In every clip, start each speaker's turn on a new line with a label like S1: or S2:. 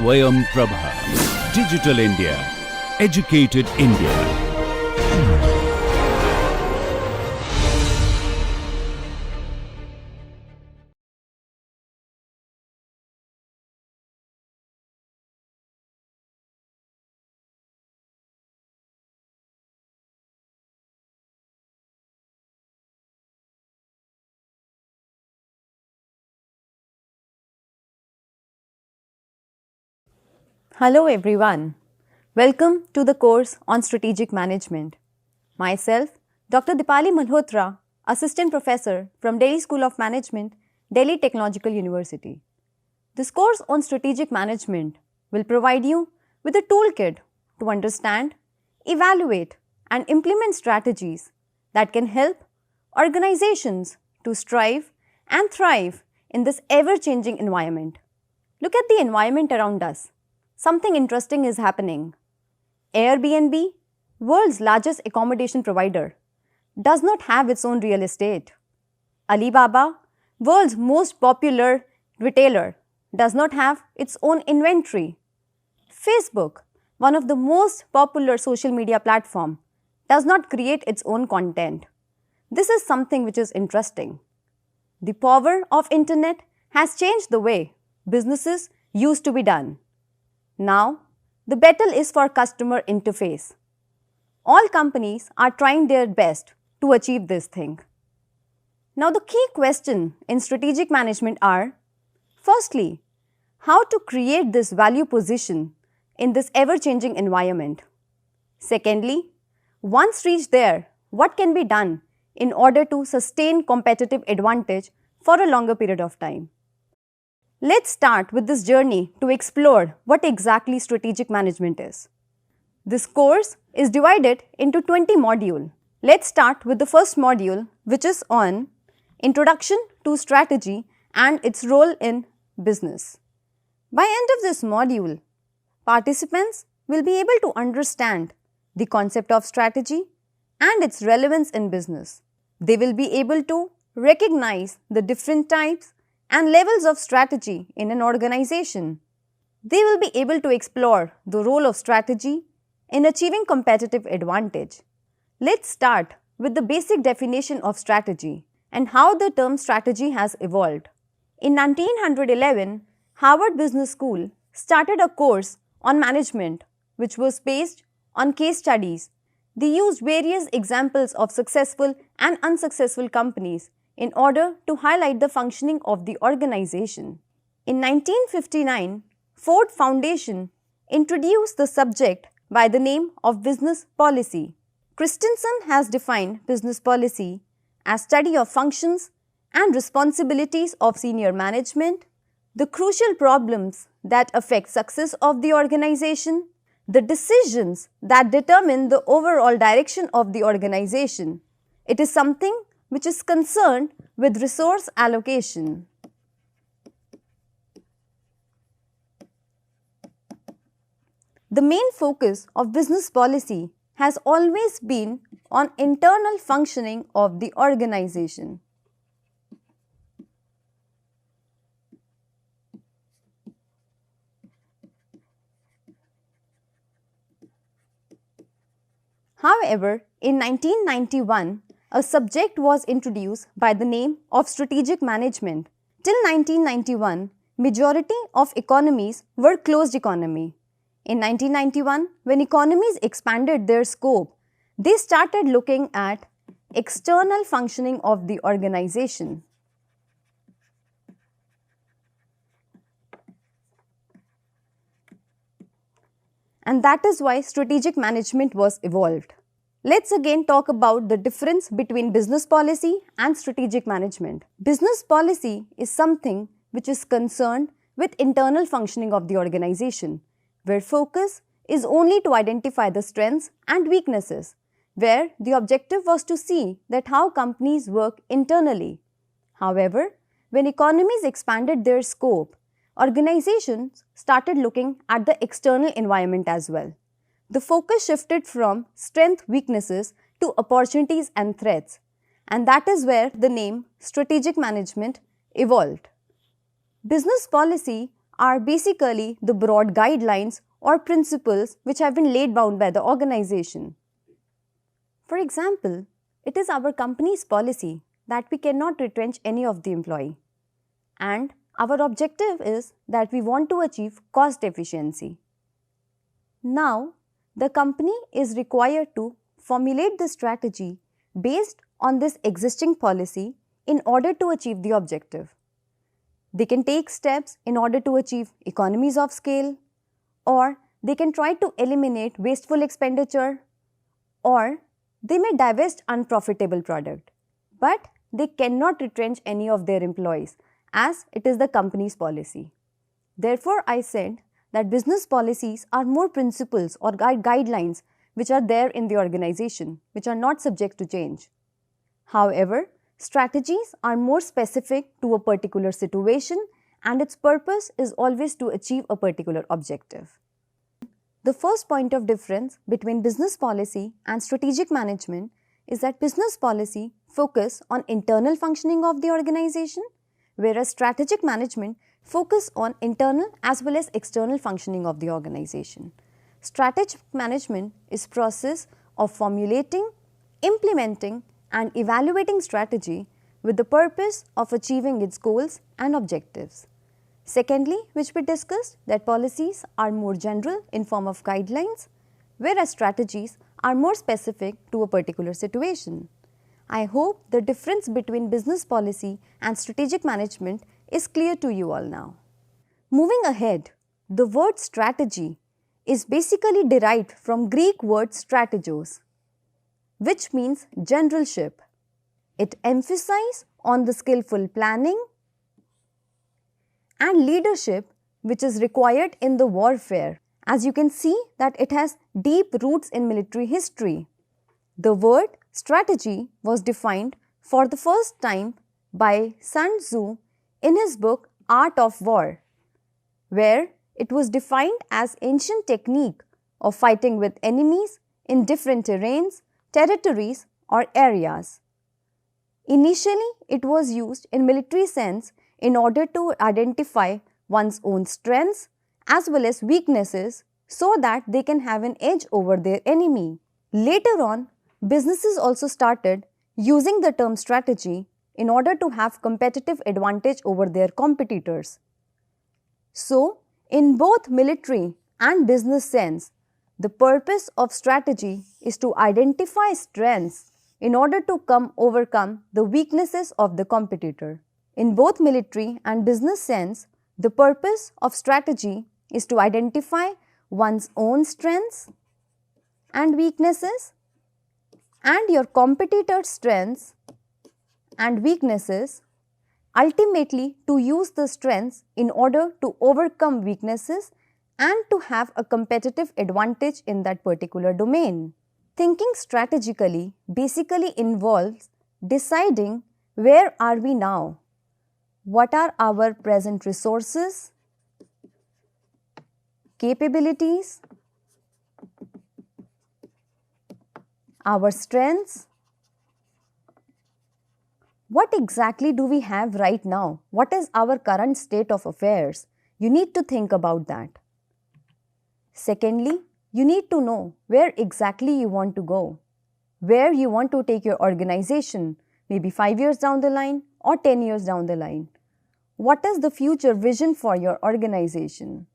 S1: Swayam Prabha. Digital India. Educated India.
S2: Hello everyone. Welcome to the course on Strategic Management. Myself, Dr. Deepali Malhotra, Assistant Professor from Delhi School of Management, Delhi Technological University. This course on Strategic Management will provide you with a toolkit to understand, evaluate and implement strategies that can help organizations to strive and thrive in this ever-changing environment. Look at the environment around us. Something interesting is happening. Airbnb, world's largest accommodation provider, does not have its own real estate. Alibaba, world's most popular retailer, does not have its own inventory. Facebook, one of the most popular social media platforms, does not create its own content. This is something which is interesting. The power of internet has changed the way businesses used to be done. Now, the battle is for customer interface. All companies are trying their best to achieve this thing. Now, the key question in strategic management are, firstly, how to create this value position in this ever-changing environment. Secondly, once reached there, what can be done in order to sustain competitive advantage for a longer period of time. Let's start with this journey to explore what exactly strategic management is. This course is divided into 20 modules. Let's start with the first module, which is on Introduction to Strategy and its role in business. By end of this module, participants will be able to understand the concept of strategy and its relevance in business. They will be able to recognize the different types and levels of strategy in an organization. They will be able to explore the role of strategy in achieving competitive advantage. Let's start with the basic definition of strategy and how the term strategy has evolved. In 1911, Harvard Business School started a course on management which was based on case studies. They used various examples of successful and unsuccessful companies in order to highlight the functioning of the organization. In 1959, Ford Foundation introduced the subject by the name of business policy. Christensen has defined business policy as study of functions and responsibilities of senior management, the crucial problems that affect success of the organization, the decisions that determine the overall direction of the organization. It is something which is concerned with resource allocation. The main focus of business policy has always been on internal functioning of the organization. However, in 1991, a subject was introduced by the name of strategic management. Till 1991, majority of economies were closed economy. In 1991, when economies expanded their scope, they started looking at external functioning of the organization. And that is why strategic management was evolved. Let's again talk about the difference between business policy and strategic management. Business policy is something which is concerned with internal functioning of the organization, where focus is only to identify the strengths and weaknesses, where the objective was to see that how companies work internally. However, when economies expanded their scope, organizations started looking at the external environment as well. The focus shifted from strength-weaknesses to opportunities and threats, and that is where the name strategic management evolved. Business policy are basically the broad guidelines or principles which have been laid down by the organization. For example, it is our company's policy that we cannot retrench any of the employee, and our objective is that we want to achieve cost efficiency. Now, the company is required to formulate the strategy based on this existing policy in order to achieve the objective. They can take steps in order to achieve economies of scale, or they can try to eliminate wasteful expenditure, or they may divest unprofitable product. But they cannot retrench any of their employees as it is the company's policy. Therefore, I said that business policies are more principles or guidelines which are there in the organization, which are not subject to change. However, strategies are more specific to a particular situation, and its purpose is always to achieve a particular objective. The first point of difference between business policy and strategic management is that business policy focus on internal functioning of the organization, whereas strategic management focus on internal as well as external functioning of the organization. Strategic management is process of formulating, implementing and evaluating strategy with the purpose of achieving its goals and objectives. Secondly, which we discussed, that policies are more general in form of guidelines, whereas strategies are more specific to a particular situation. I hope the difference between business policy and strategic management is clear to you all now. Moving ahead, the word strategy is basically derived from Greek word strategos, which means generalship. It emphasizes on the skillful planning and leadership which is required in the warfare. As you can see that it has deep roots in military history. The word strategy was defined for the first time by Sun Tzu in his book Art of War, where it was defined as ancient technique of fighting with enemies in different terrains, territories or areas. Initially, it was used in military sense in order to identify one's own strengths as well as weaknesses so that they can have an edge over their enemy. Later on, businesses also started using the term strategy in order to have competitive advantage over their competitors. So, in both military and business sense, the purpose of strategy is to identify strengths in order to overcome the weaknesses of the competitor. In both military and business sense, the purpose of strategy is to identify one's own strengths and weaknesses and your competitor's strengths and weaknesses, ultimately to use the strengths in order to overcome weaknesses and to have a competitive advantage in that particular domain. Thinking strategically basically involves deciding where are we now, what are our present resources, capabilities, our strengths. What exactly do we have right now? What is our current state of affairs? You need to think about that. Secondly, you need to know where exactly you want to go, where you want to take your organization, maybe 5 years down the line or 10 years down the line. What is the future vision for your organization?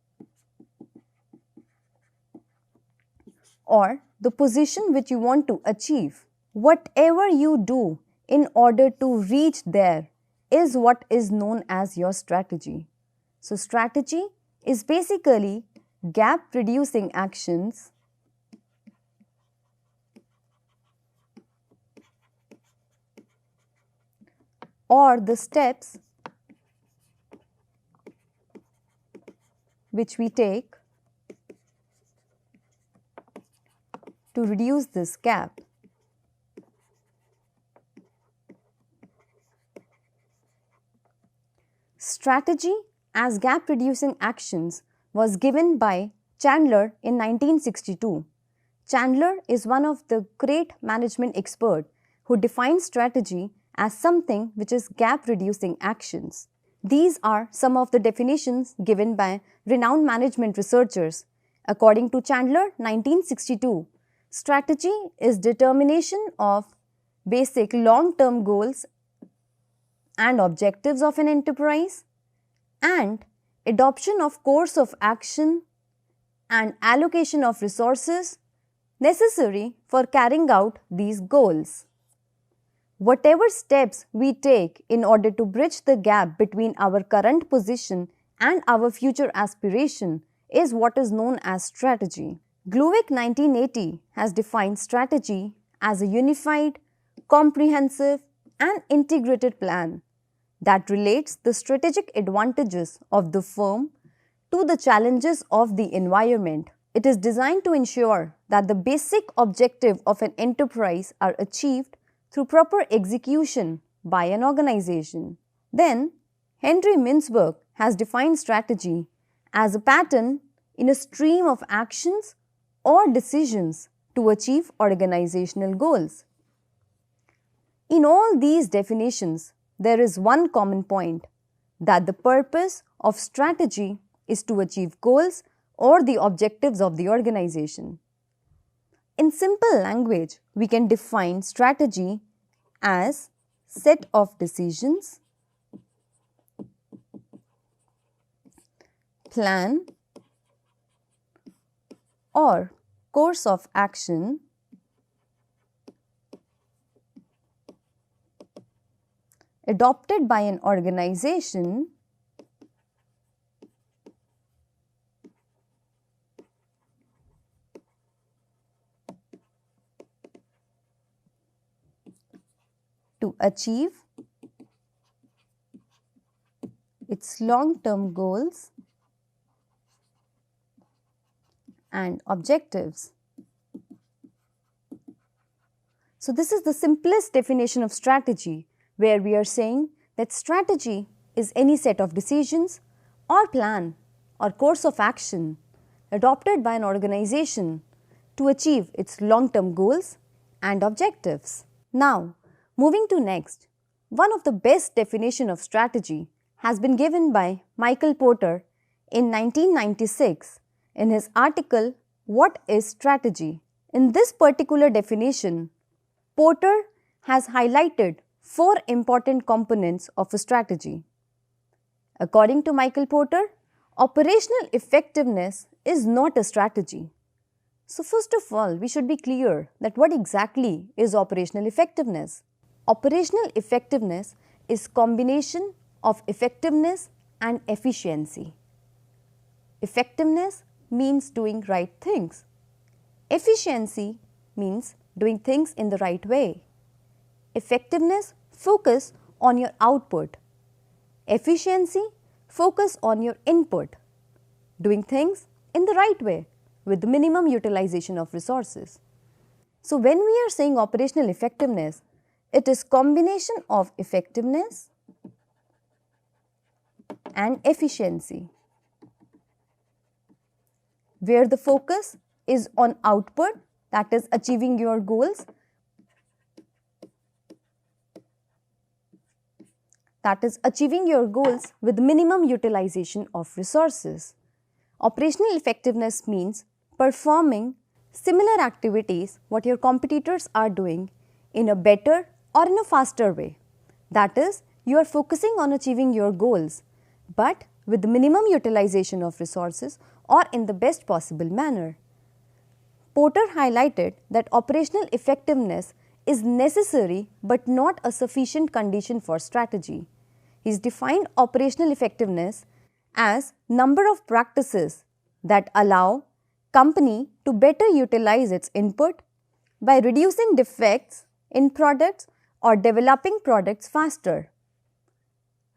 S2: Or the position which you want to achieve. Whatever you do in order to reach there is what is known as your strategy. So, strategy is basically gap reducing actions or the steps which we take to reduce this gap. Strategy as gap reducing actions was given by Chandler in 1962. Chandler is one of the great management experts who defined strategy as something which is gap reducing actions. These are some of the definitions given by renowned management researchers. According to Chandler, 1962, strategy is determination of basic long-term goals and objectives of an enterprise and adoption of course of action and allocation of resources necessary for carrying out these goals. Whatever steps we take in order to bridge the gap between our current position and our future aspiration is what is known as strategy. Glueck 1980 has defined strategy as a unified, comprehensive and integrated plan that relates the strategic advantages of the firm to the challenges of the environment. It is designed to ensure that the basic objective of an enterprise are achieved through proper execution by an organization. Then, Henry Mintzberg has defined strategy as a pattern in a stream of actions or decisions to achieve organizational goals. In all these definitions, there is one common point, that the purpose of strategy is to achieve goals or the objectives of the organization. In simple language, we can define strategy as set of decisions, plan or course of action adopted by an organization to achieve its long-term goals and objectives. So this is the simplest definition of strategy, where we are saying that strategy is any set of decisions or plan or course of action adopted by an organization to achieve its long-term goals and objectives. Now, moving to next, one of the best definition of strategy has been given by Michael Porter in 1996 in his article, "What is Strategy?" In this particular definition, Porter has highlighted 4 important components of a strategy. According to Michael Porter, operational effectiveness is not a strategy. So first of all, we should be clear that what exactly is operational effectiveness. Operational effectiveness is combination of effectiveness and efficiency. Effectiveness means doing right things. Efficiency means doing things in the right way. Effectiveness focus on your output. Efficiency focus on your input. Doing things in the right way with the minimum utilization of resources. So when we are saying operational effectiveness, it is combination of effectiveness and efficiency, where the focus is on output, that is achieving your goals, with minimum utilization of resources. Operational effectiveness means performing similar activities what your competitors are doing in a better or in a faster way. That is, you are focusing on achieving your goals, but with the minimum utilization of resources or in the best possible manner. Porter highlighted that operational effectiveness is necessary but not a sufficient condition for strategy. He's defined operational effectiveness as number of practices that allow company to better utilize its input by reducing defects in products or developing products faster.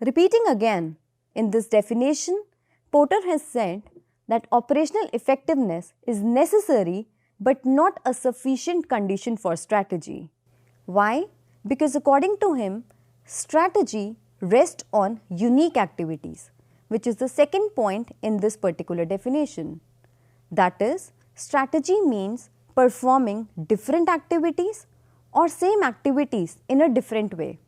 S2: Repeating again, in this definition, Porter has said that operational effectiveness is necessary but not a sufficient condition for strategy. Why? Because according to him, strategy rests on unique activities, which is the second point in this particular definition. That is, strategy means performing different activities or same activities in a different way.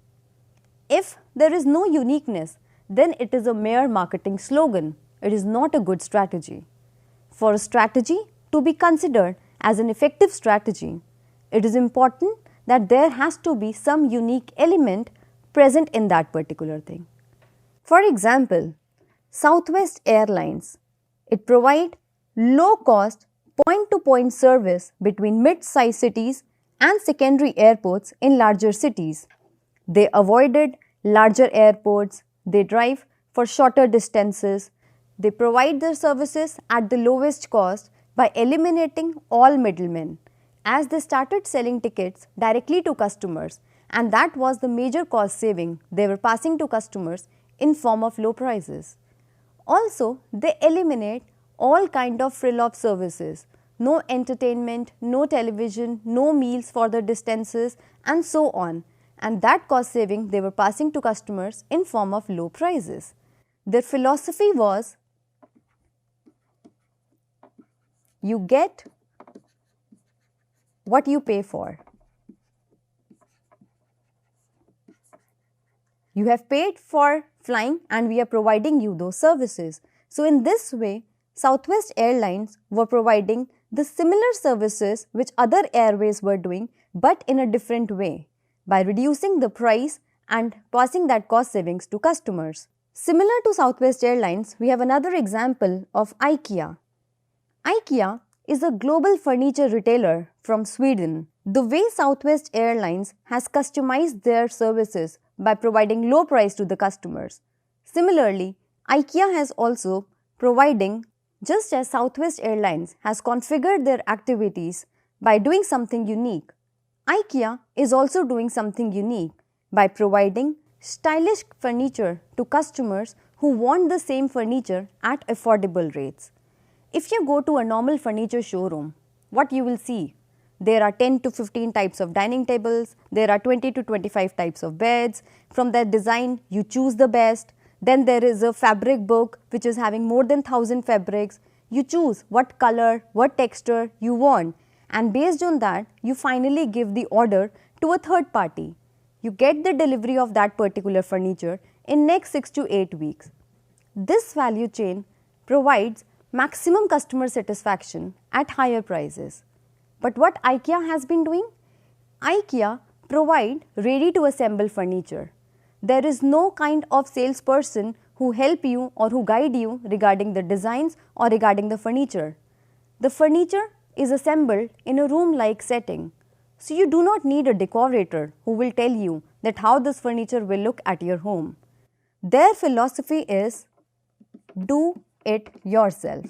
S2: If there is no uniqueness, then it is a mere marketing slogan. It is not a good strategy. For a strategy to be considered as an effective strategy, it is important that there has to be some unique element present in that particular thing. For example, Southwest Airlines, it provides low-cost point-to-point service between mid-sized cities and secondary airports in larger cities. They avoided larger airports, they drive for shorter distances, they provide their services at the lowest cost by eliminating all middlemen, as they started selling tickets directly to customers, and that was the major cost saving they were passing to customers in form of low prices. Also, they eliminate all kind of frill-off services, no entertainment, no television, no meals for the distances and so on, and that cost saving they were passing to customers in form of low prices. Their philosophy was, you get what you pay for. You have paid for flying and we are providing you those services. So in this way, Southwest Airlines were providing the similar services which other airways were doing, but in a different way, by reducing the price and passing that cost savings to customers. Similar to Southwest Airlines, we have another example of IKEA. IKEA is a global furniture retailer from Sweden. The way Southwest Airlines has customized their services by providing low price to the customers. Similarly, IKEA has also providing, just as Southwest Airlines has configured their activities by doing something unique, IKEA is also doing something unique by providing stylish furniture to customers who want the same furniture at affordable rates. If you go to a normal furniture showroom, what you will see? There are 10 to 15 types of dining tables, there are 20 to 25 types of beds. From their design, you choose the best. Then there is a fabric book which is having more than 1000 fabrics. You choose what color, what texture you want, and based on that, you finally give the order to a third party. You get the delivery of that particular furniture in next 6 to 8 weeks. This value chain provides maximum customer satisfaction at higher prices. But what IKEA has been doing? IKEA provide ready to assemble furniture. There is no kind of salesperson who help you or who guide you regarding the designs or regarding the furniture. The furniture is assembled in a room-like setting. So you do not need a decorator who will tell you that how this furniture will look at your home. Their philosophy is do it yourself.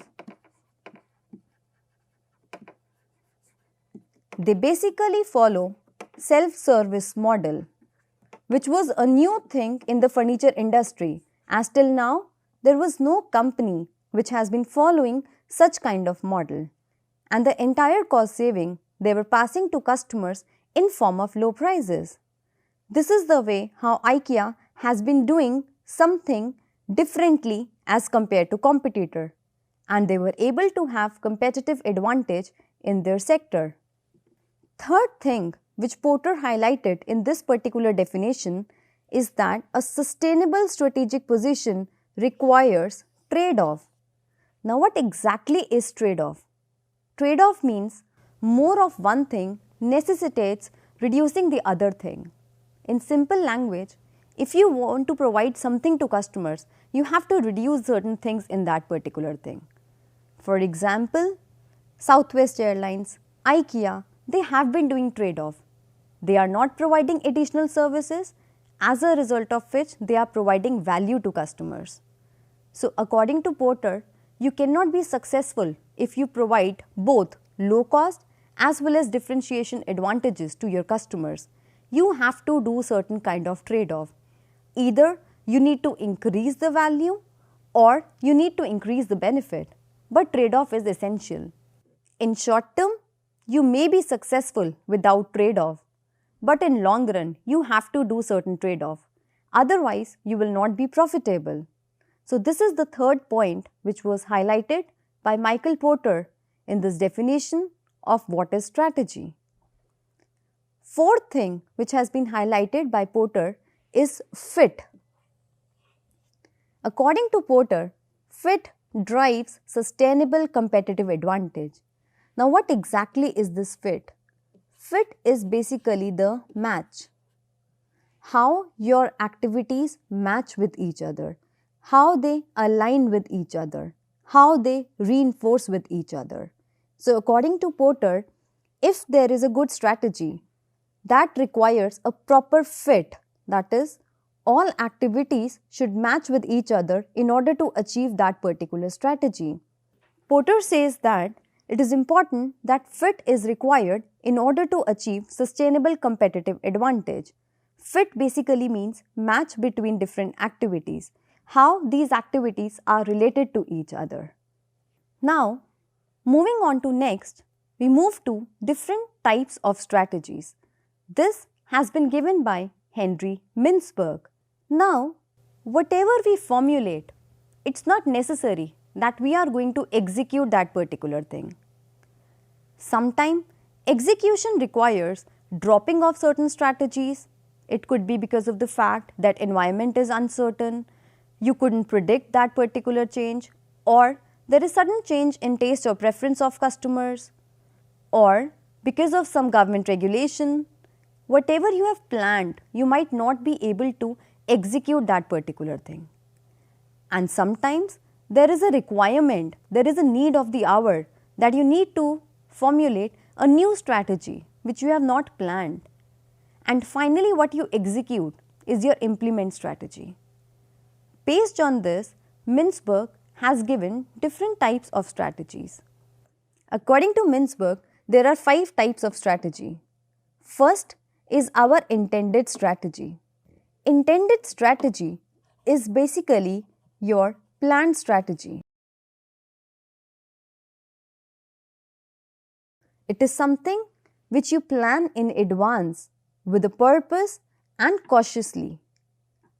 S2: They basically follow self-service model, which was a new thing in the furniture industry, as till now there was no company which has been following such kind of model, and the entire cost saving they were passing to customers in form of low prices. This is the way how IKEA has been doing something differently as compared to competitor, and they were able to have competitive advantage in their sector. Third thing which Porter highlighted in this particular definition is that a sustainable strategic position requires trade-off. Now what exactly is trade-off? Trade-off means more of one thing necessitates reducing the other thing. In simple language, if you want to provide something to customers, you have to reduce certain things in that particular thing. For example, Southwest Airlines, IKEA, they have been doing trade-off. They are not providing additional services, as a result of which they are providing value to customers. So according to Porter, you cannot be successful if you provide both low cost as well as differentiation advantages to your customers. You have to do certain kind of trade-off. Either you need to increase the value or you need to increase the benefit, but trade-off is essential. In short term, you may be successful without trade-off, but in long run, you have to do certain trade-off. Otherwise, you will not be profitable. So this is the third point which was highlighted by Michael Porter in this definition of what is strategy. Fourth thing which has been highlighted by Porter is fit. According to Porter, fit drives sustainable competitive advantage. Now, what exactly is this fit? Fit is basically the match. How your activities match with each other, how they align with each other, how they reinforce with each other. So, according to Porter, if there is a good strategy that requires a proper fit, that is, all activities should match with each other in order to achieve that particular strategy. Porter says that it is important that fit is required in order to achieve sustainable competitive advantage. Fit basically means match between different activities, how these activities are related to each other. Now, moving on to next, we move to different types of strategies. This has been given by Henry Mintzberg. Now, whatever we formulate, it's not necessary that we are going to execute that particular thing. Sometimes execution requires dropping off certain strategies. It could be because of the fact that environment is uncertain, you couldn't predict that particular change, or there is sudden change in taste or preference of customers, or because of some government regulation. Whatever you have planned, you might not be able to execute that particular thing. And sometimes there is a requirement, there is a need of the hour that you need to formulate a new strategy which you have not planned. And finally, what you execute is your implement strategy. Based on this, Mintzberg has given different types of strategies. According to Mintzberg, there are 5 types of strategy. First is our intended strategy. Intended strategy is basically your planned strategy. It is something which you plan in advance with a purpose and cautiously.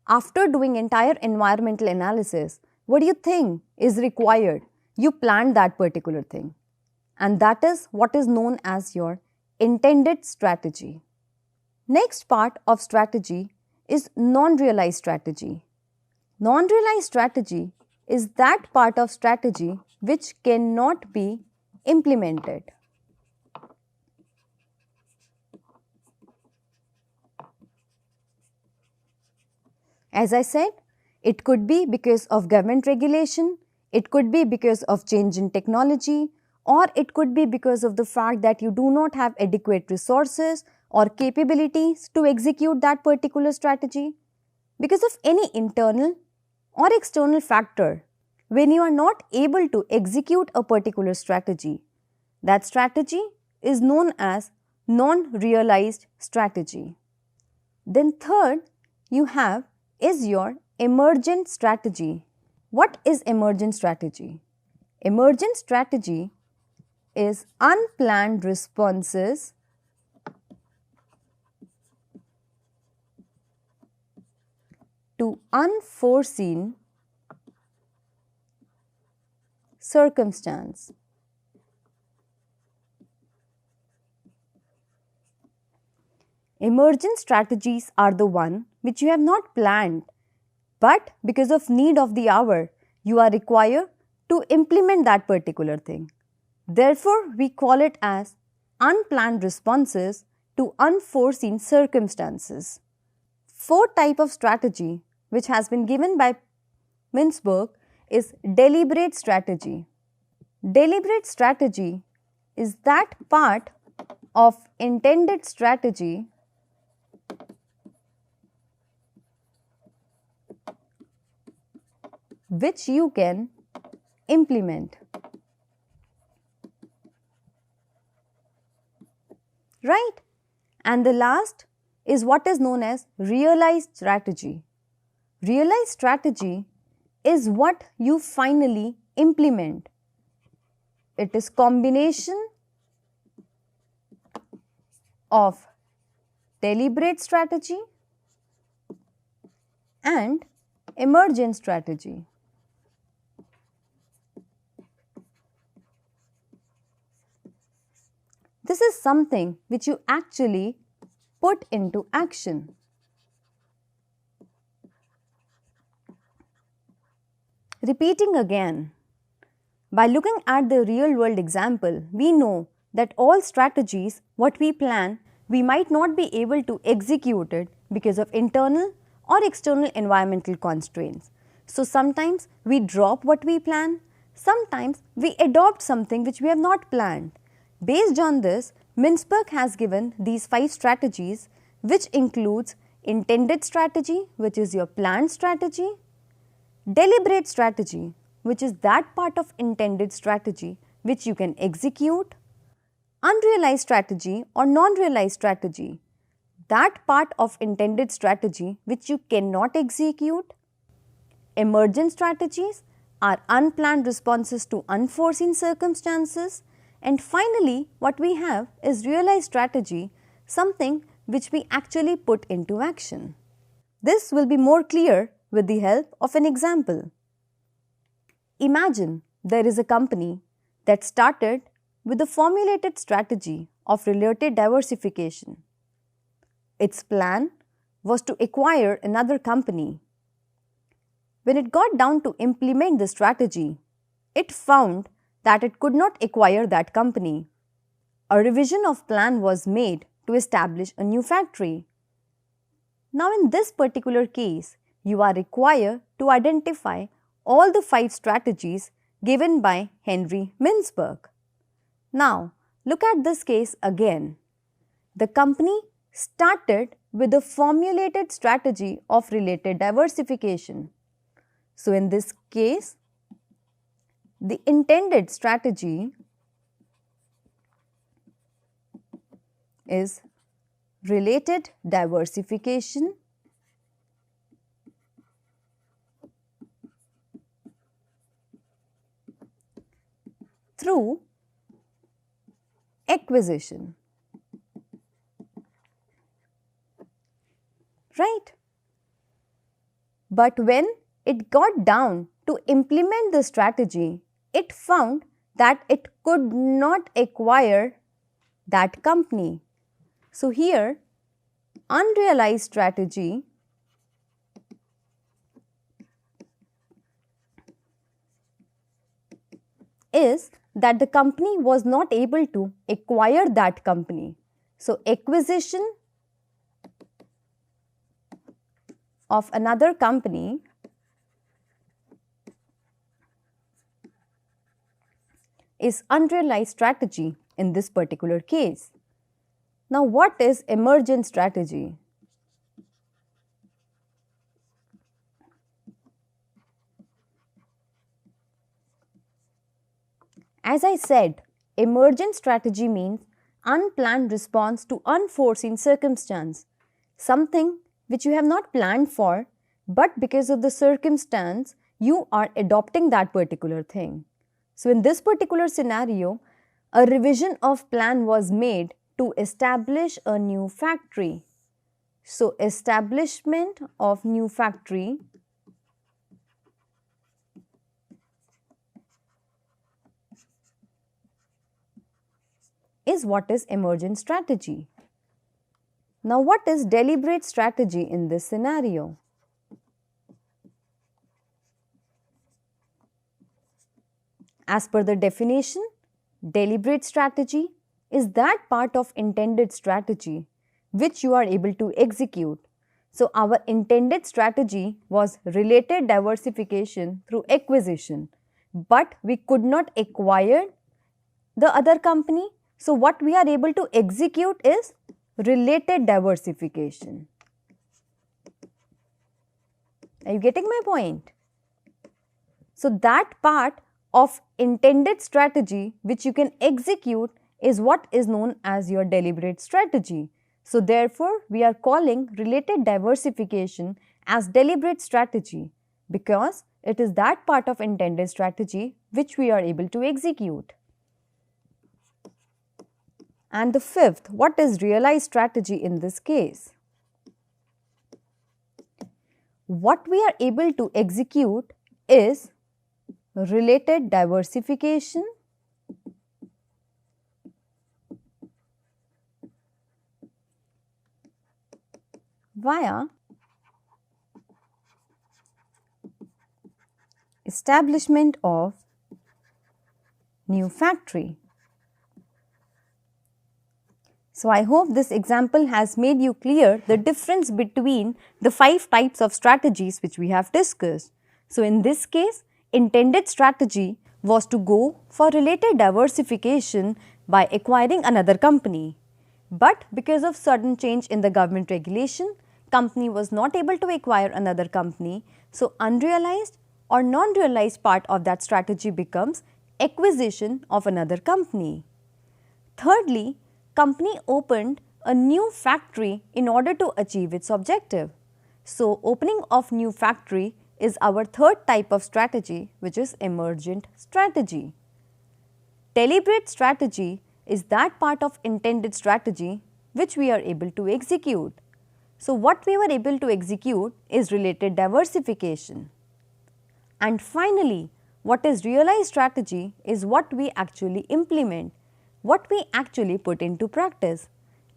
S2: After doing entire environmental analysis, what do you think is required? You planned that particular thing. And that is what is known as your intended strategy. Next part of strategy is non-realized strategy. Non-realized strategy is that part of strategy which cannot be implemented. As I said, it could be because of government regulation, it could be because of change in technology, or it could be because of the fact that you do not have adequate resources or capabilities to execute that particular strategy. Because of any internal or external factor, when you are not able to execute a particular strategy, that strategy is known as non-realized strategy. Then third, you have is your emergent strategy. What is emergent strategy? Emergent strategy is unplanned responses to unforeseen circumstance. Emergent strategies are the one which you have not planned, but because of need of the hour, you are required to implement that particular thing. Therefore, we call it as unplanned responses to unforeseen circumstances. Fourth type of strategy which has been given by Mintzberg is deliberate strategy. Deliberate strategy is that part of intended strategy which you can implement. Right? And the last is what is known as realized strategy. Realized strategy is what you finally implement. It is combination of deliberate strategy and emergent strategy. This is something which you actually put into action. Repeating again, by looking at the real world example, we know that all strategies, what we plan, we might not be able to execute it because of internal or external environmental constraints. So sometimes we drop what we plan, sometimes we adopt something which we have not planned. Based on this, Mintzberg has given these 5 strategies, which includes intended strategy, which is your planned strategy, deliberate strategy, which is that part of intended strategy which you can execute, unrealized strategy or non-realized strategy, that part of intended strategy which you cannot execute, emergent strategies are unplanned responses to unforeseen circumstances, and finally what we have is realized strategy, something which we actually put into action. This will be more clear with the help of an example. Imagine there is a company that started with a formulated strategy of related diversification. Its plan was to acquire another company. When it got down to implement the strategy, it found that it could not acquire that company. A revision of plan was made to establish a new factory. Now in this particular case, you are required to identify all the 5 strategies given by Henry Mintzberg. Now look at this case again. The company started with a formulated strategy of related diversification. So in this case, the intended strategy is related diversification through acquisition. Right? But when it got down to implement the strategy, it found that it could not acquire that company. So here, unrealized strategy is that the company was not able to acquire that company. So acquisition of another company is unrealized strategy in this particular case. Now what is emergent strategy? As I said, emergent strategy means unplanned response to unforeseen circumstance, something which you have not planned for, but because of the circumstance, you are adopting that particular thing. So in this particular scenario, a revision of plan was made to establish a new factory. So establishment of new factory is what is emergent strategy. Now what is deliberate strategy in this scenario? As per the definition, deliberate strategy is that part of intended strategy which you are able to execute. So our intended strategy was related diversification through acquisition, but we could not acquire the other company. So what we are able to execute is related diversification. Are you getting my point? So that part of intended strategy which you can execute is what is known as your deliberate strategy. So therefore, we are calling related diversification as deliberate strategy because it is that part of intended strategy which we are able to execute. And the fifth, what is realized strategy in this case? What we are able to execute is related diversification via establishment of new factory. So I hope this example has made you clear the difference between the 5 types of strategies which we have discussed. So in this case, intended strategy was to go for related diversification by acquiring another company. But because of sudden change in the government regulation, company was not able to acquire another company. So unrealized or non-realized part of that strategy becomes acquisition of another company. Thirdly, company opened a new factory in order to achieve its objective. So opening of new factory is our third type of strategy, which is emergent strategy. Deliberate strategy is that part of intended strategy which we are able to execute. So what we were able to execute is related diversification. And finally, what is realized strategy is what we actually implement, what we actually put into practice,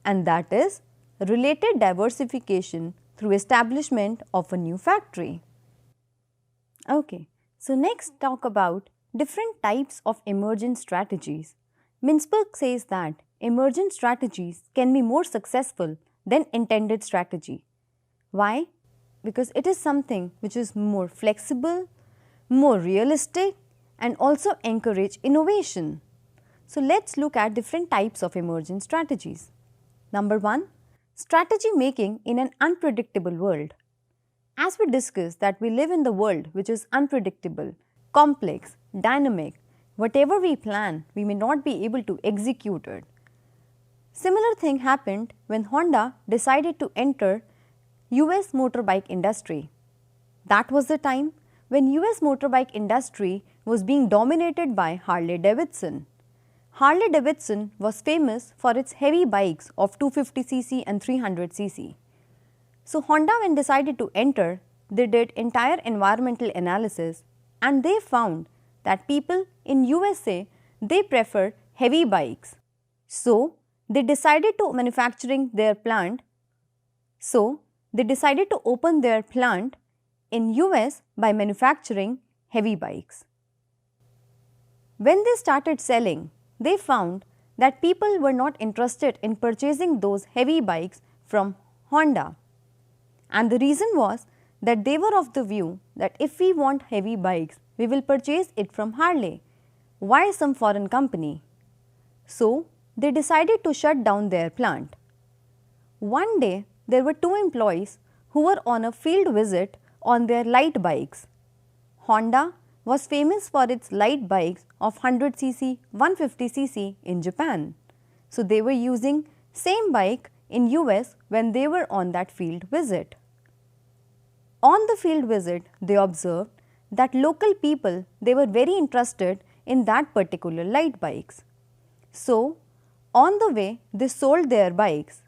S2: and that is related diversification through establishment of a new factory. Okay, so next talk about different types of emergent strategies. Mintzberg says that emergent strategies can be more successful than intended strategy. Why? Because it is something which is more flexible, more realistic, and also encourage innovation. So let's look at different types of emergent strategies. Number 1, strategy making in an unpredictable world. As we discussed that we live in the world which is unpredictable, complex, dynamic. Whatever we plan, we may not be able to execute it. Similar thing happened when Honda decided to enter US motorbike industry. That was the time when US motorbike industry was being dominated by Harley Davidson. Harley Davidson was famous for its heavy bikes of 250cc and 300cc. So Honda, when decided to enter, they did entire environmental analysis and they found that people in USA, they prefer heavy bikes. So they decided to open their plant in US by manufacturing heavy bikes. When they started selling, they found that people were not interested in purchasing those heavy bikes from Honda. And the reason was that they were of the view that if we want heavy bikes, we will purchase it from Harley. Why some foreign company? So they decided to shut down their plant. One day, there were 2 employees who were on a field visit on their light bikes. Honda was famous for its light bikes of 100cc, 150cc in Japan. So they were using same bike in US when they were on that field visit. On the field visit, they observed that local people, they were very interested in that particular light bikes. So on the way, they sold their bikes.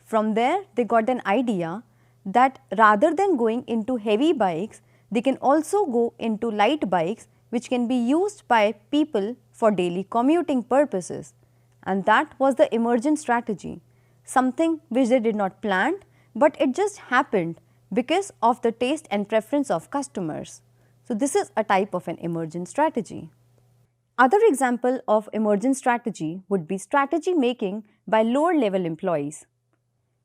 S2: From there, they got an idea that rather than going into heavy bikes, they can also go into light bikes which can be used by people for daily commuting purposes. And that was the emergent strategy, something which they did not plan, but it just happened because of the taste and preference of customers. So this is a type of an emergent strategy. Other example of emergent strategy would be strategy making by lower level employees.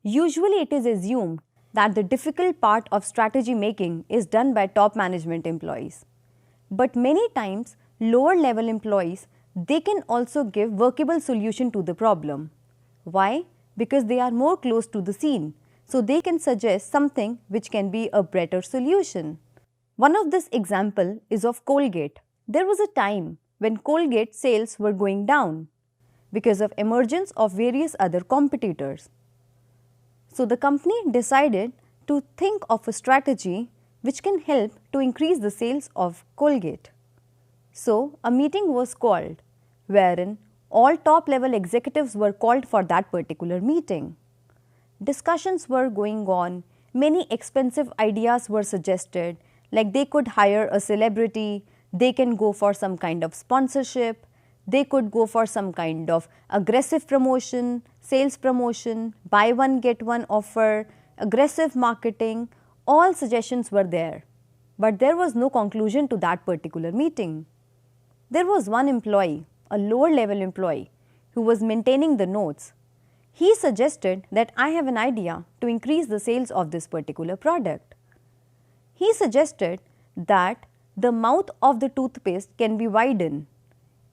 S2: Usually it is assumed that the difficult part of strategy making is done by top management employees. But many times lower level employees, they can also give workable solution to the problem. Why? Because they are more close to the scene. So they can suggest something which can be a better solution. One of this example is of Colgate. There was a time when Colgate sales were going down because of emergence of various other competitors. So the company decided to think of a strategy which can help to increase the sales of Colgate. So a meeting was called wherein all top level executives were called for that particular meeting. Discussions were going on, many expensive ideas were suggested, like they could hire a celebrity, they can go for some kind of sponsorship, they could go for some kind of aggressive promotion, sales promotion, buy one get one offer, aggressive marketing, all suggestions were there. But there was no conclusion to that particular meeting. There was one employee, a lower level employee, who was maintaining the notes. He suggested that I have an idea to increase the sales of this particular product. He suggested that the mouth of the toothpaste can be widened.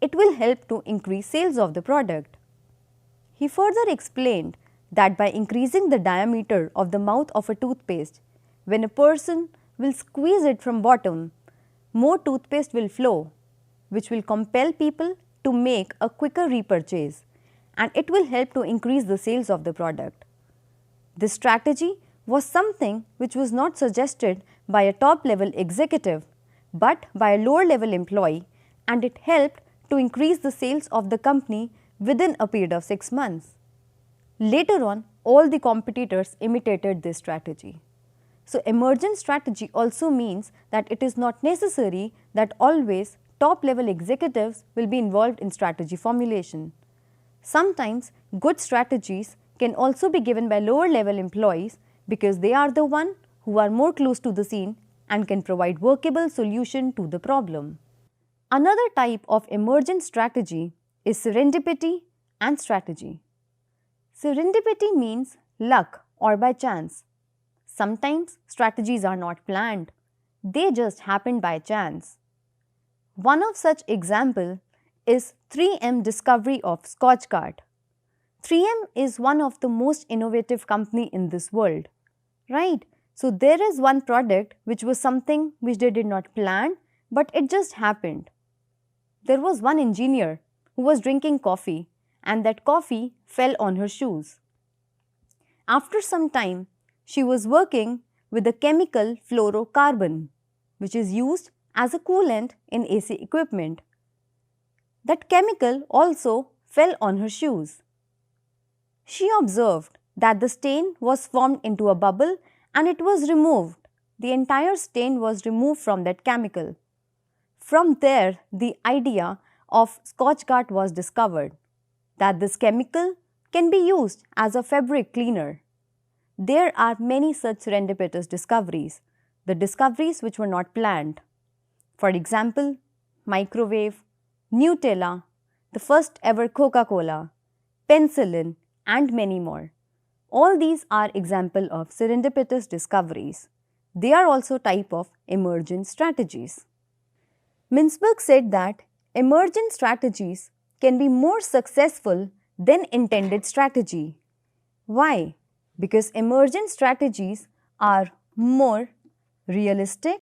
S2: It will help to increase sales of the product. He further explained that by increasing the diameter of the mouth of a toothpaste, when a person will squeeze it from bottom, more toothpaste will flow, which will compel people to make a quicker repurchase, and it will help to increase the sales of the product. This strategy was something which was not suggested by a top level executive, but by a lower level employee, and it helped to increase the sales of the company within a period of 6 months. Later on, all the competitors imitated this strategy. So, emergent strategy also means that it is not necessary that always top level executives will be involved in strategy formulation. Sometimes good strategies can also be given by lower level employees because they are the one who are more close to the scene and can provide workable solution to the problem. Another type of emergent strategy is serendipity and strategy. Serendipity means luck or by chance. Sometimes strategies are not planned, they just happen by chance. One of such example is 3M discovery of Scotch Guard. 3M is one of the most innovative company in this world, right? So there is one product which was something which they did not plan, but it just happened. There was one engineer who was drinking coffee and that coffee fell on her shoes. After some time, she was working with the chemical fluorocarbon, which is used as a coolant in AC equipment. That chemical also fell on her shoes. She observed that the stain was formed into a bubble and it was removed. The entire stain was removed from that chemical. From there, the idea of Scotch Guard was discovered, that this chemical can be used as a fabric cleaner. There are many such serendipitous discoveries, the discoveries which were not planned. For example, microwave, Nutella, the first ever Coca-Cola, penicillin, and many more. All these are examples of serendipitous discoveries. They are also type of emergent strategies. Mintzberg said that emergent strategies can be more successful than intended strategy. Why? Because emergent strategies are more realistic.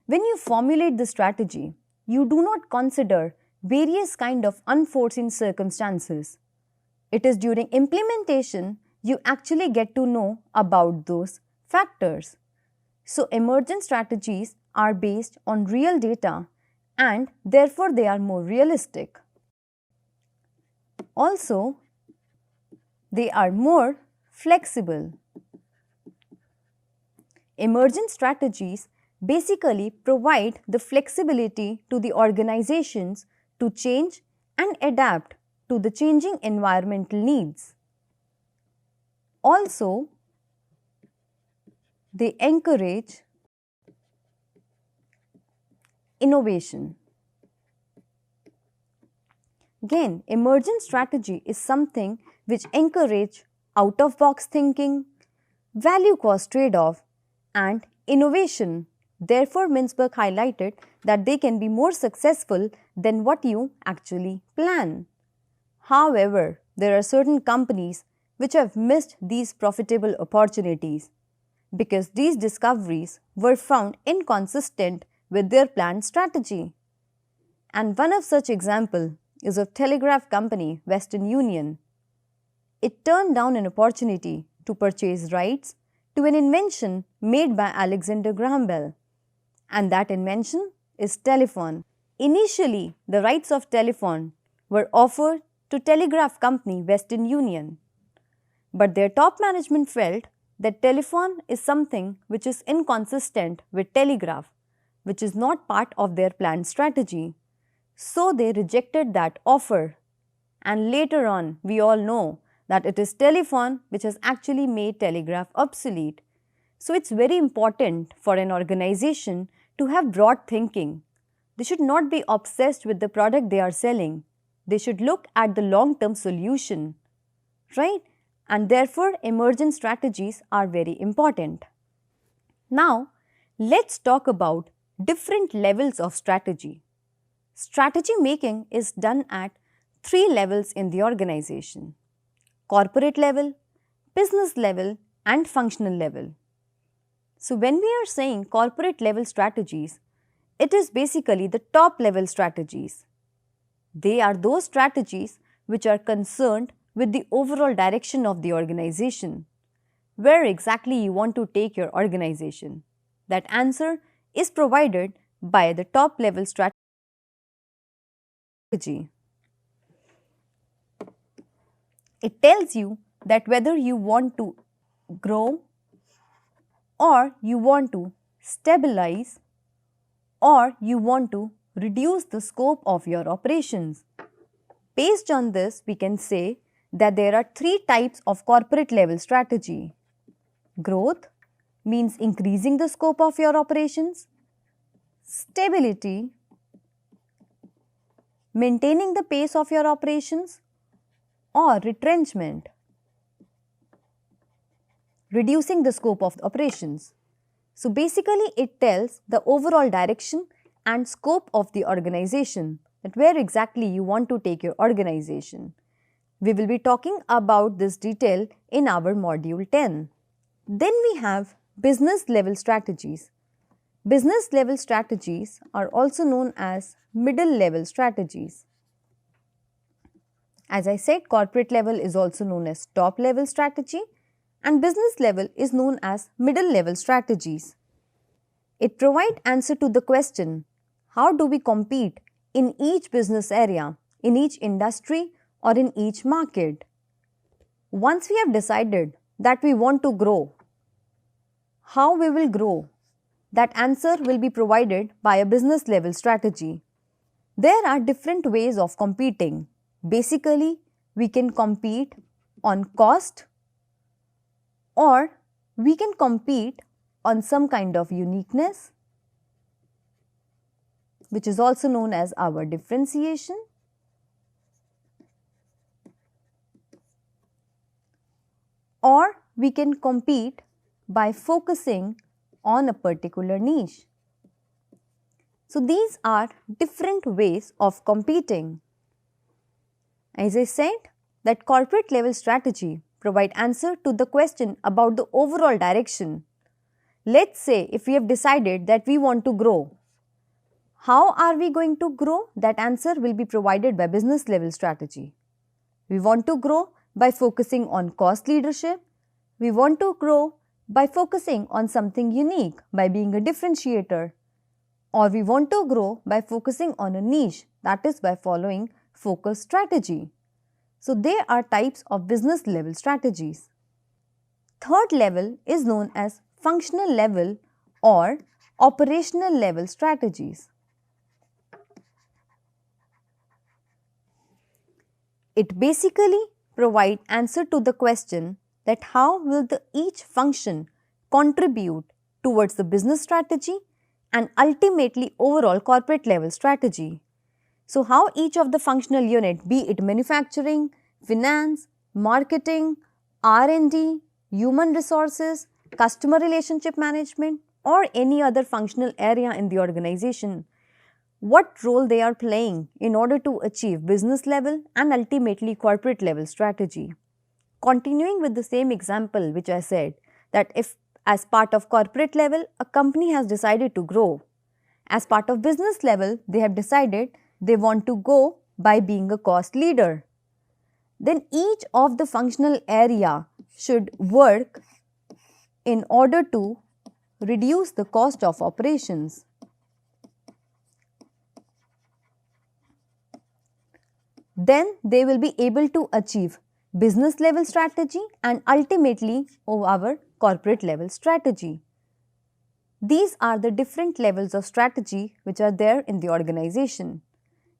S2: When you formulate the strategy, you do not consider various kind of unforeseen circumstances. It is during implementation you actually get to know about those factors. So, emergent strategies are based on real data and therefore they are more realistic. Also, they are more flexible. Emergent strategies basically provide the flexibility to the organizations to change and adapt to the changing environmental needs. Also, they encourage innovation. Again, emergent strategy is something which encourage out-of-box thinking, value-cost trade-off, and innovation. Therefore, Mintzberg highlighted that they can be more successful than what you actually plan. However, there are certain companies which have missed these profitable opportunities because these discoveries were found inconsistent with their planned strategy. And one of such example is of telegraph company Western Union. It turned down an opportunity to purchase rights to an invention made by Alexander Graham Bell, and that invention is telephone. Initially, the rights of telephone were offered to telegraph company Western Union, but their top management felt that telephone is something which is inconsistent with telegraph, which is not part of their planned strategy. So they rejected that offer, and later on we all know that it is telephone which has actually made telegraph obsolete. So it's very important for an organization to have broad thinking. They should not be obsessed with the product they are selling. They should look at the long-term solution, right? And therefore, emergent strategies are very important. Now, let's talk about different levels of strategy. Strategy making is done at 3 levels in the organization: corporate level, business level, and functional level. So, when we are saying corporate level strategies, it is basically the top level strategies. They are those strategies which are concerned with the overall direction of the organization. Where exactly you want to take your organization? That answer is provided by the top level strategy. It tells you that whether you want to grow or you want to stabilize or you want to reduce the scope of your operations. Based on this, we can say that there are 3 types of corporate level strategy. Growth means increasing the scope of your operations. Stability, maintaining the pace of your operations. Or retrenchment, reducing the scope of the operations. So basically it tells the overall direction and scope of the organization, that where exactly you want to take your organization. We will be talking about this detail in our module 10. Then we have business level strategies. Business level strategies are also known as middle level strategies. As I said, corporate level is also known as top level strategy and business level is known as middle level strategies. It provides answer to the question, how do we compete in each business area, in each industry or in each market? Once we have decided that we want to grow, how we will grow? That answer will be provided by a business level strategy. There are different ways of competing. Basically, we can compete on cost or we can compete on some kind of uniqueness, which is also known as our differentiation, or we can compete by focusing on a particular niche. So, these are different ways of competing. As I said, that corporate level strategy provide answer to the question about the overall direction. Let's say if we have decided that we want to grow, how are we going to grow? That answer will be provided by business level strategy. We want to grow by focusing on cost leadership. We want to grow by focusing on something unique, by being a differentiator. Or we want to grow by focusing on a niche, that is by following focus strategy. So, there are types of business level strategies. Third level is known as functional level or operational level strategies. It basically provides answer to the question that how will each function contribute towards the business strategy and ultimately overall corporate level strategy. So, how each of the functional unit, be it manufacturing, finance, marketing, R&D, human resources, customer relationship management or any other functional area in the organization, what role they are playing in order to achieve business level and ultimately corporate level strategy. Continuing with the same example which I said, that if as part of corporate level a company has decided to grow, as part of business level they have decided they want to go by being a cost leader, then each of the functional area should work in order to reduce the cost of operations. Then they will be able to achieve business level strategy and ultimately our corporate level strategy. These are the different levels of strategy which are there in the organization.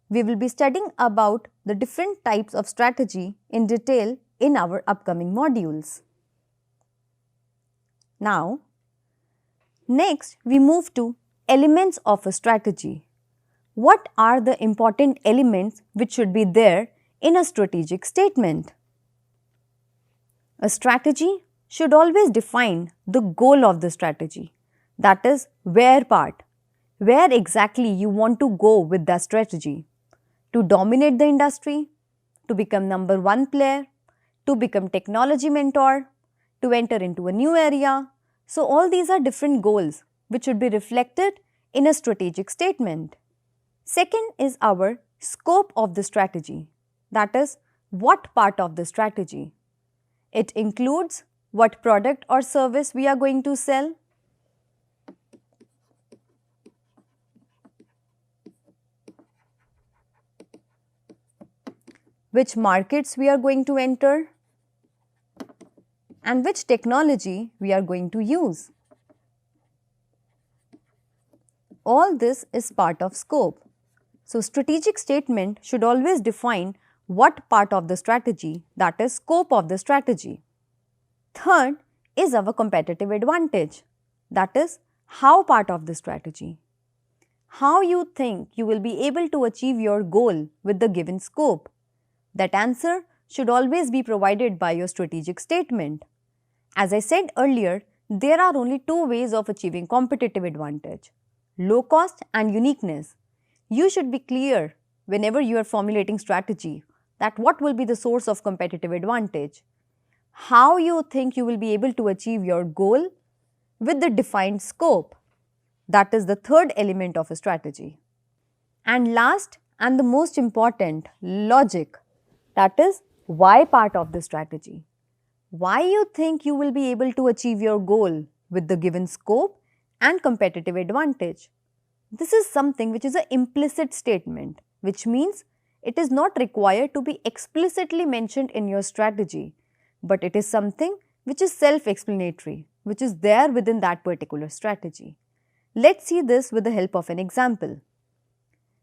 S2: We will be studying about the different types of strategy in detail in our upcoming modules. Now, next we move to elements of a strategy. What are the important elements which should be there in a strategic statement? A strategy should always define the goal of the strategy, that is, where exactly you want to go with that strategy. To dominate the industry, to become number one player, to become technology mentor, to enter into a new area. So all these are different goals which should be reflected in a strategic statement. Second is our scope of the strategy, that is, what part of the strategy. It includes what product or service we are going to sell, which markets we are going to enter, and which technology we are going to use. All this is part of scope. So, strategic statement should always define what part of the strategy, that is, scope of the strategy. Third is our competitive advantage, that is, how part of the strategy. How you think you will be able to achieve your goal with the given scope. That answer should always be provided by your strategic statement. As I said earlier, there are only two ways of achieving competitive advantage: low cost and uniqueness. You should be clear whenever you are formulating strategy that what will be the source of competitive advantage, how you think you will be able to achieve your goal with the defined scope. That is the third element of a strategy. And last and the most important, logic. That is why part of the strategy. Why you think you will be able to achieve your goal with the given scope and competitive advantage. This is something which is an implicit statement, which means it is not required to be explicitly mentioned in your strategy, but it is something which is self-explanatory, which is there within that particular strategy. Let's see this with the help of an example.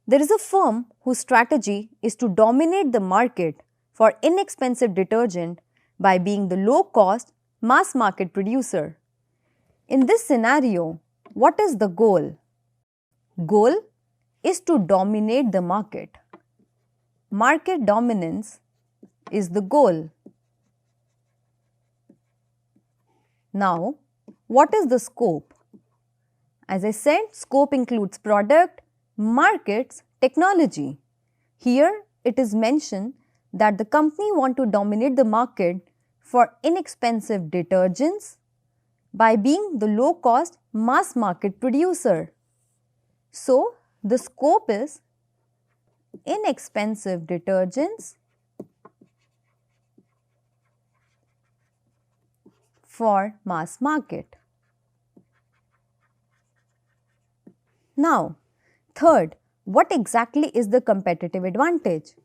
S2: There is a firm whose strategy is to dominate the market for inexpensive detergent by being the low-cost mass market producer. In this scenario, what is the goal? Goal is to dominate the market. Market dominance is the goal. Now, what is the scope? As I said, scope includes product, markets, technology. Here, it is mentioned that the company want to dominate the market for inexpensive detergents by being the low-cost mass market producer. So, the scope is inexpensive detergents for mass market. Now, third, what exactly is the competitive advantage?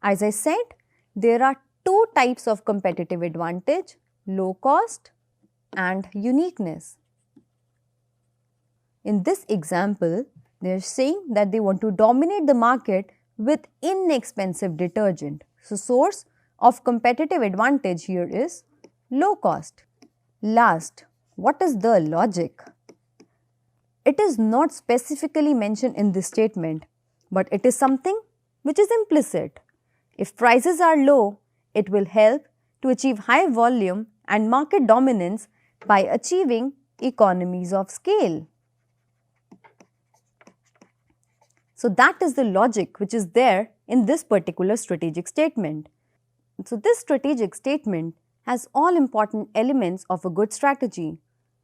S2: As I said, there are two types of competitive advantage: low cost and uniqueness. In this example, they are saying that they want to dominate the market with inexpensive detergent. So, source of competitive advantage here is low cost. Last, what is the logic? It is not specifically mentioned in this statement, but it is something which is implicit. If prices are low, it will help to achieve high volume and market dominance by achieving economies of scale. So, that is the logic which is there in this particular strategic statement. So, this strategic statement has all important elements of a good strategy: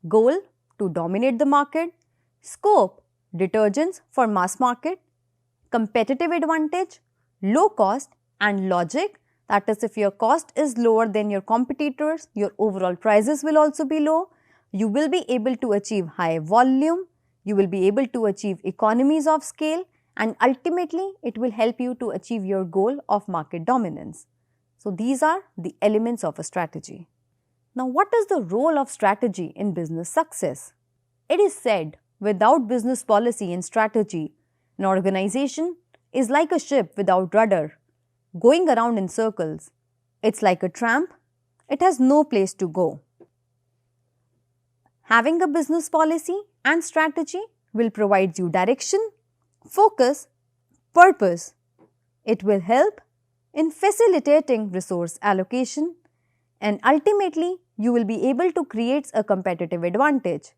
S2: goal, to dominate the market; scope, detergents for mass market; competitive advantage, low cost; and logic, that is, if your cost is lower than your competitors, your overall prices will also be low. You will be able to achieve high volume, you will be able to achieve economies of scale, and ultimately it will help you to achieve your goal of market dominance. So, these are the elements of a strategy. Now, what is the role of strategy in business success? It is said, without business policy and strategy, an organization is like a ship without rudder, going around in circles. It's like a tramp, it has no place to go. Having a business policy and strategy will provide you direction, focus, purpose. It will help in facilitating resource allocation, and ultimately you will be able to create a competitive advantage.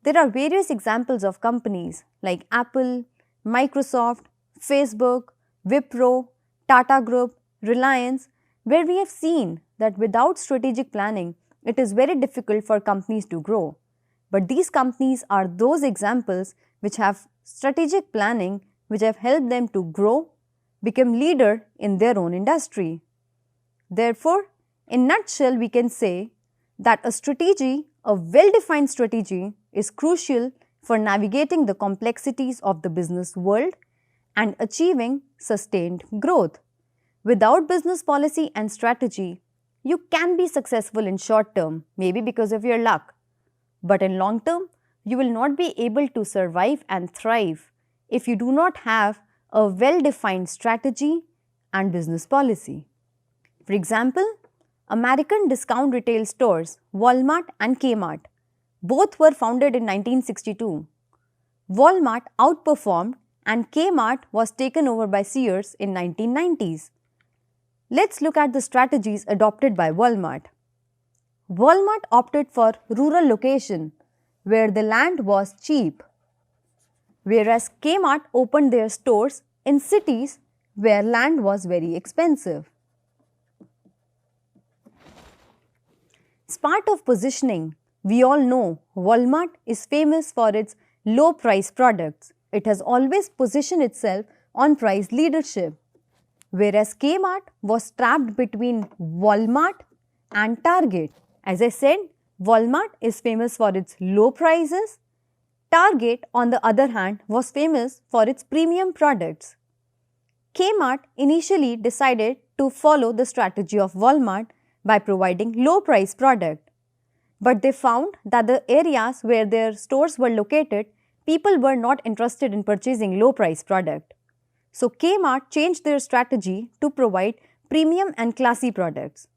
S2: There are various examples of companies like Apple, Microsoft, Facebook, Wipro, Tata Group, Reliance, where we have seen that without strategic planning, it is very difficult for companies to grow. But these companies are those examples which have strategic planning, which have helped them to grow, become leader in their own industry. Therefore, in nutshell, we can say that a well-defined strategy is crucial for navigating the complexities of the business world and achieving sustained growth. Without business policy and strategy, you can be successful in short term, maybe because of your luck. But in long term, you will not be able to survive and thrive if you do not have a well-defined strategy and business policy. For example, American discount retail stores Walmart and Kmart both were founded in 1962. Walmart outperformed and Kmart was taken over by Sears in 1990s. Let's look at the strategies adopted by Walmart. Walmart opted for rural location where the land was cheap, whereas Kmart opened their stores in cities where land was very expensive. As part of positioning, we all know Walmart is famous for its low price products. It has always positioned itself on price leadership, whereas Kmart was trapped between Walmart and Target. As I said, Walmart is famous for its low prices. Target, on the other hand, was famous for its premium products. Kmart initially decided to follow the strategy of Walmart by providing low price product. But they found that the areas where their stores were located, people were not interested in purchasing low price product. So Kmart changed their strategy to provide premium and classy products.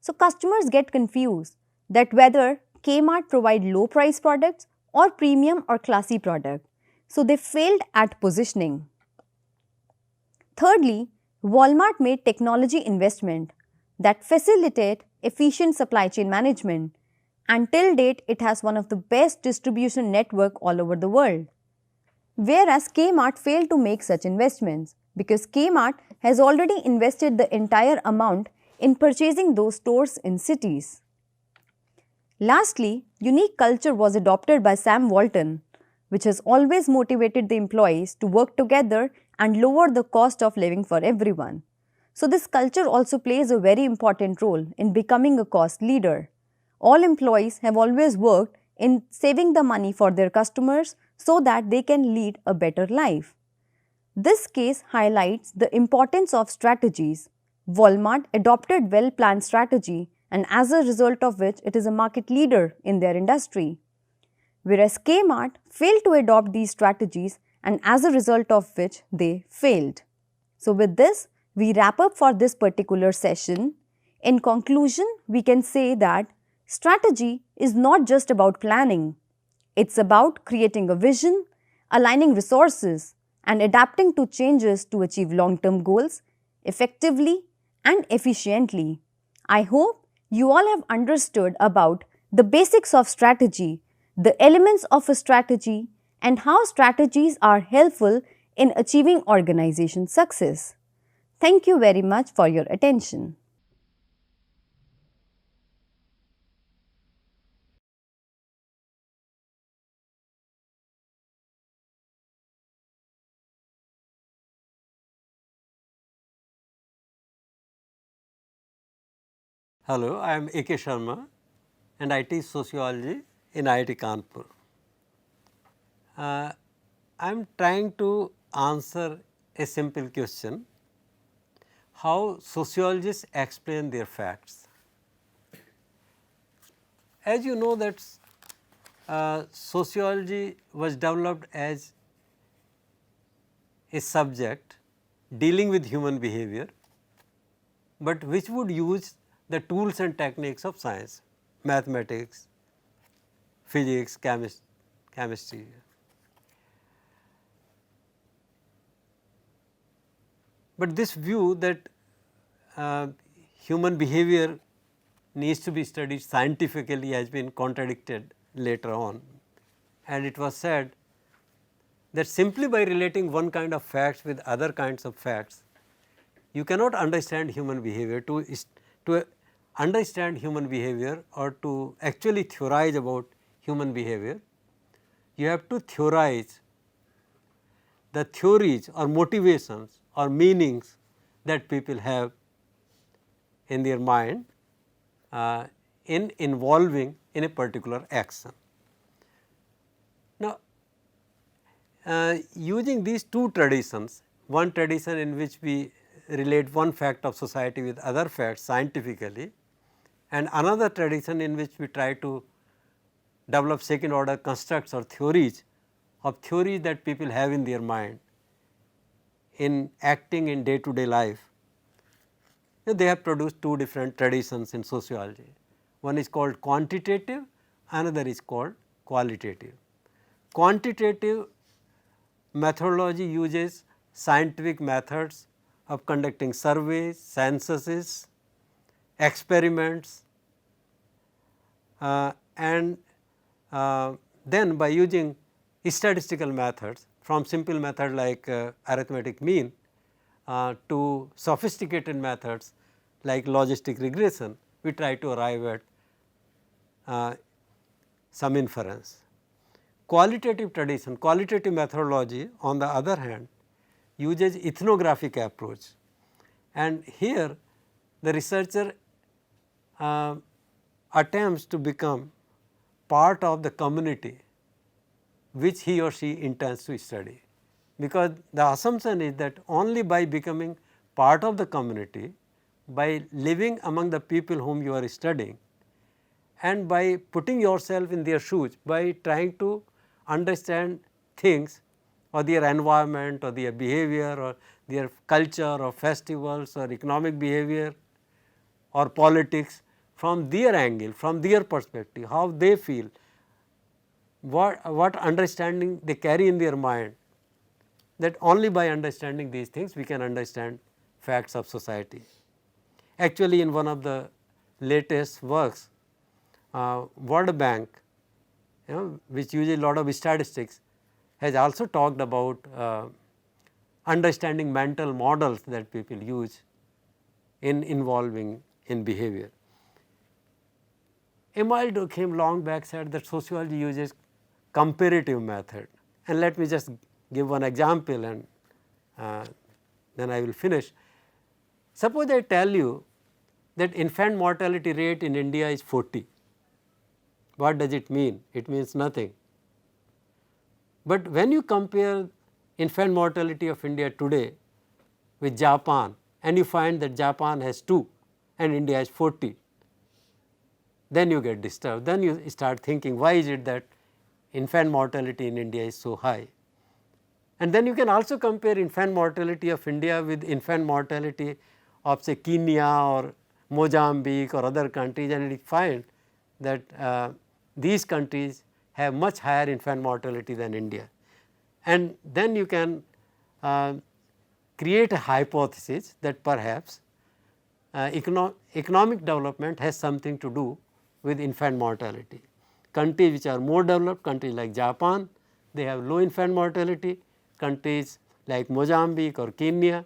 S2: So customers get confused that whether Kmart provide low price products or premium or classy product. So they failed at positioning. Thirdly, Walmart made technology investment that facilitate efficient supply chain management, and till date it has one of the best distribution network all over the world. Whereas Kmart failed to make such investments because Kmart has already invested the entire amount in purchasing those stores in cities. Lastly, unique culture was adopted by Sam Walton, which has always motivated the employees to work together and lower the cost of living for everyone. So this culture also plays a very important role in becoming a cost leader. All employees have always worked in saving the money for their customers so that they can lead a better life. This case highlights the importance of strategies. Walmart adopted well-planned strategy, and as a result of which it is a market leader in their industry. Whereas Kmart failed to adopt these strategies, and as a result of which they failed. So with this, we wrap up for this particular session. In conclusion, we can say that strategy is not just about planning. It's about creating a vision, aligning resources, and adapting to changes to achieve long-term goals effectively and efficiently. I hope you all have understood about the basics of strategy, the elements of a strategy, and how strategies are helpful in achieving organization success. Thank you very much for your attention.
S3: Hello, I am A.K. Sharma and I teach sociology in IIT Kanpur. I am trying to answer a simple question: how sociologists explain their facts. As you know that sociology was developed as a subject dealing with human behavior, but which would use the tools and techniques of science, mathematics, physics, chemistry. But this view that human behavior needs to be studied scientifically has been contradicted later on, and it was said that simply by relating one kind of facts with other kinds of facts, you cannot understand human behavior. To understand human behavior or to actually theorize about human behavior, you have to theorize the theories or motivations or meanings that people have in their mind in involving in a particular action. Now, using these two traditions, one tradition in which we relate one fact of society with other facts scientifically, and another tradition in which we try to develop second order constructs or theories that people have in their mind in acting in day to day life. They have produced two different traditions in sociology. One is called quantitative, another is called qualitative. Quantitative methodology uses scientific methods of conducting surveys, censuses, experiments, and then by using statistical methods, from simple method like arithmetic mean to sophisticated methods like logistic regression, we try to arrive at some inference. Qualitative tradition, qualitative methodology on the other hand uses ethnographic approach, and here the researcher attempts to become part of the community which he or she intends to study, because the assumption is that only by becoming part of the community, by living among the people whom you are studying, and by putting yourself in their shoes, by trying to understand things or their environment or their behavior or their culture or festivals or economic behavior or politics from their angle, from their perspective, how they feel, what understanding they carry in their mind, that only by understanding these things we can understand facts of society. Actually, in one of the latest works, World Bank, which uses a lot of statistics, has also talked about understanding mental models that people use in involving in behavior. Emile Durkheim long back said that sociology uses comparative method, and let me just give one example and then I will finish. Suppose I tell you that infant mortality rate in India is 40. What does it mean? It means nothing. But when you compare infant mortality of India today with Japan, and you find that Japan has 2 and India has 40, then you get disturbed. Then you start thinking, why is it that infant mortality in India is so high? And then you can also compare infant mortality of India with infant mortality of say Kenya or Mozambique or other countries, and you find that these countries have much higher infant mortality than India. And then you can create a hypothesis that perhaps economic development has something to do with infant mortality. Countries which are more developed, countries like Japan, they have low infant mortality. Countries like Mozambique or Kenya,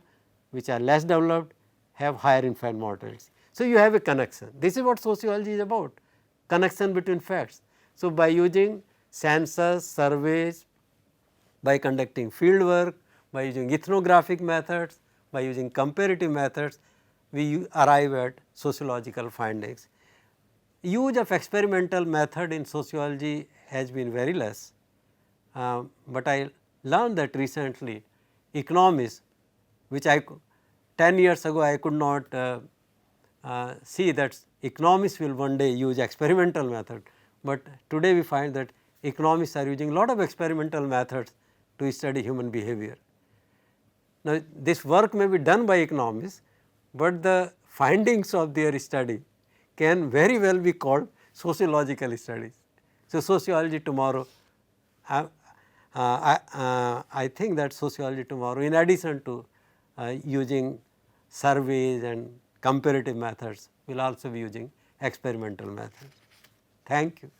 S3: which are less developed, have higher infant mortality. So, you have a connection. This is what sociology is about, connection between facts. So, by using census, surveys, by conducting field work, by using ethnographic methods, by using comparative methods, we arrive at sociological findings. Use of experimental method in sociology has been very less, but I learned that recently economists, which 10 years ago I could not see that economists will one day use experimental method, but today we find that economists are using a lot of experimental methods to study human behavior. Now, this work may be done by economists, but the findings of their study can very well be called sociological studies. So, sociology tomorrow, I think that sociology tomorrow, in addition to using surveys and comparative methods, will also be using experimental methods. Thank you.